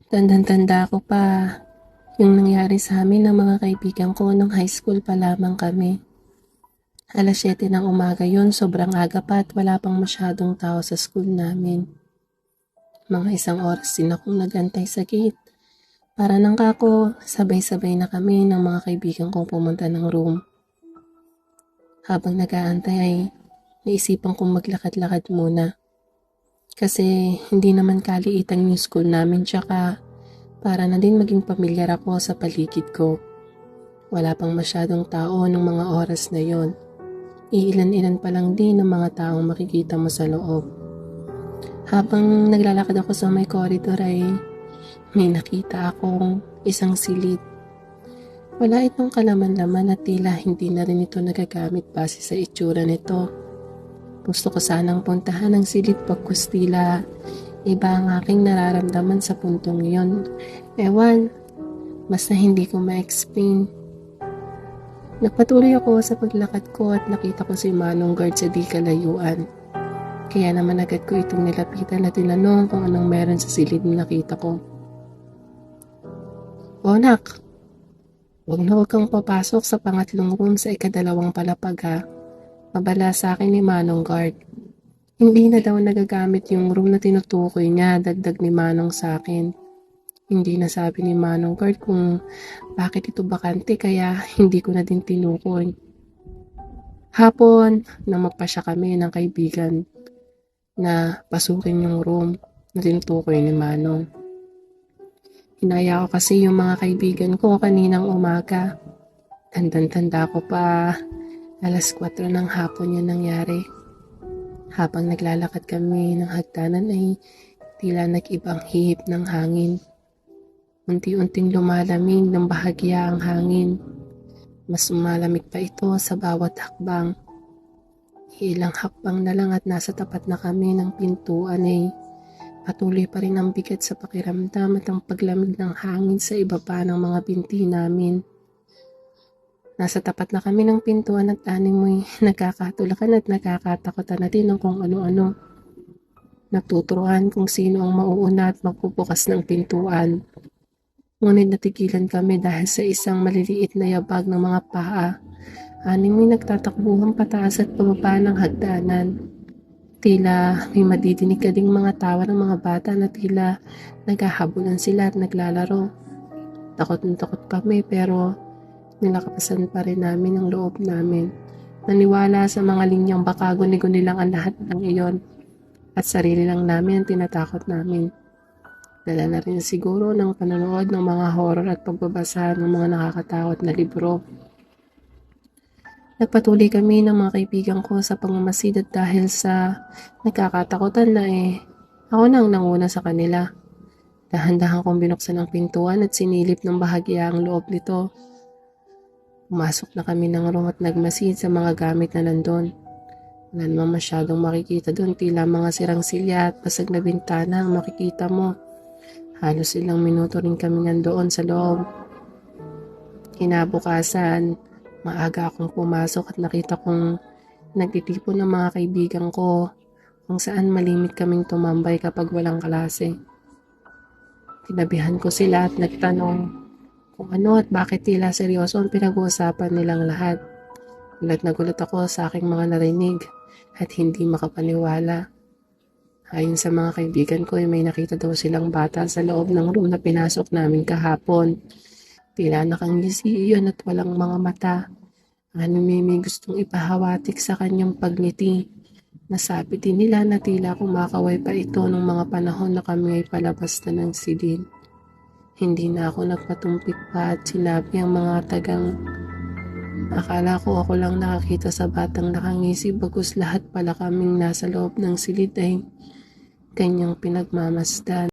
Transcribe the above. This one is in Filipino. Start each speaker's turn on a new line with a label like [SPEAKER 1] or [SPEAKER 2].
[SPEAKER 1] Tandang-tanda ko pa yung nangyari sa amin ng mga kaibigan ko nung high school pa lamang kami. Alas 7 ng umaga yun, sobrang aga pa at wala pang masyadong tao sa school namin. Mga isang oras din akong nagantay sa gate. Para nang kako, sabay-sabay na kami ng mga kaibigan kong pumunta ng room. Habang nag-aantay ay naisipan kong maglakad-lakad muna. Kasi hindi naman kaliitan yung school namin tsaka para na din maging pamilyar ako sa paligid ko. Wala pang masyadong tao nung mga oras na yon. Iilan-ilan pa lang din ang mga taong makikita mo sa loob. Habang naglalakad ako sa may corridor ay may nakita akong isang silid. Wala itong kalaman-laman at tila hindi na rin ito nagagamit base sa itsura nito. Gusto ko sanang puntahan ang silid pagkus tila iba ang aking nararamdaman sa puntong iyon. Ewan, basta hindi ko ma-explain. Nagpatuloy ako sa paglakad ko at nakita ko si Manong guard sa di kalayuan. Kaya naman agad ko itong nilapitan at tinanong kung anong meron sa silid na nakita ko. O nak, huwag kang papasok sa pangatlong room sa ikadalawang palapag ha. Mabala sa akin ni Manong guard. Hindi na daw nagagamit yung room na tinutukoy niya, dagdag ni Manong sa akin. Hindi na sabi ni Manong guard kung bakit ito bakante kaya hindi ko na din tinukoy. Hapon, namagpasya kami ng kaibigan na pasukin yung room na tinutukoy ni Manong. Hinaya ko kasi yung mga kaibigan ko kaninang umaga. Tandang-tanda ko pa, alas 4 ng hapon yun nangyari. Habang naglalakad kami ng hagdanan ay tila nag-ibang hihip ng hangin. Unti-unting lumalamig ng bahagya ang hangin. Mas malamig pa ito sa bawat hakbang. Ilang hakbang na lang at nasa tapat na kami ng pintuan ay patuloy pa rin ang bigat sa pakiramdam at ang paglamig ng hangin sa iba pa ng mga binti namin. Nasa tapat na kami ng pintuan at animoy nagkakatulakan at nakakatakutan natin ng kung ano-ano. Nagtuturuan kung sino ang mauuna at magbubukas ng pintuan. Ngunit natigilan kami dahil sa isang maliliit na yabag ng mga paa. Animoy nagtatakbuhan pataas at pababa ng hagdanan. Tila may madidinig ka ding mga tawa ng mga bata na tila naghahabulan sila at naglalaro. Takot na takot kami pero nilakasan pa rin namin ang loob namin. Naniwala sa mga linyang baka guni-guni lang ang lahat ng iyon at sarili lang namin ang tinatakot namin. Dala na rin siguro ng panonood ng mga horror at pagbabasa ng mga nakakatakot na libro. Nagpatuloy kami ng mga kaibigan ko sa pangmamasid at dahil sa nagkakatakutan na ako na ang nanguna sa kanila. Dahan-dahan kong binuksan ang pintuan at sinilip ng bahagya ang loob nito. Pumasok na kami ng room at nagmasid sa mga gamit na nandun. Wala namang masyadong makikita doon, tila mga sirang silya at basag na bintana ang makikita mo. Halos ilang minuto rin kami nandoon sa loob. Kinabukasan, maaga akong pumasok at nakita kong nagtitipon ng mga kaibigan ko kung saan malimit kaming tumambay kapag walang klase. Tinabihan ko sila at nagtanong kung ano at bakit tila seryoso ang pinag-uusapan nilang lahat. Gulat na gulat ako sa aking mga narinig at hindi makapaniwala. Ayon sa mga kaibigan ko ay may nakita daw silang bata sa loob ng room na pinasok namin kahapon. Tila nakangisi iyon at walang mga mata. Ano may gustong ipahawatik sa kanyang pagngiti. Nasabi din nila na tila kumakaway pa ito nung mga panahon na kami ay palabas na ng silid. Hindi na ako nagpatumpik pa at sinabi ang mga tagang akala ko ako lang nakakita sa batang nakangisi bagkus lahat pala kaming nasa loob ng silid ay kanyang pinagmamasdan.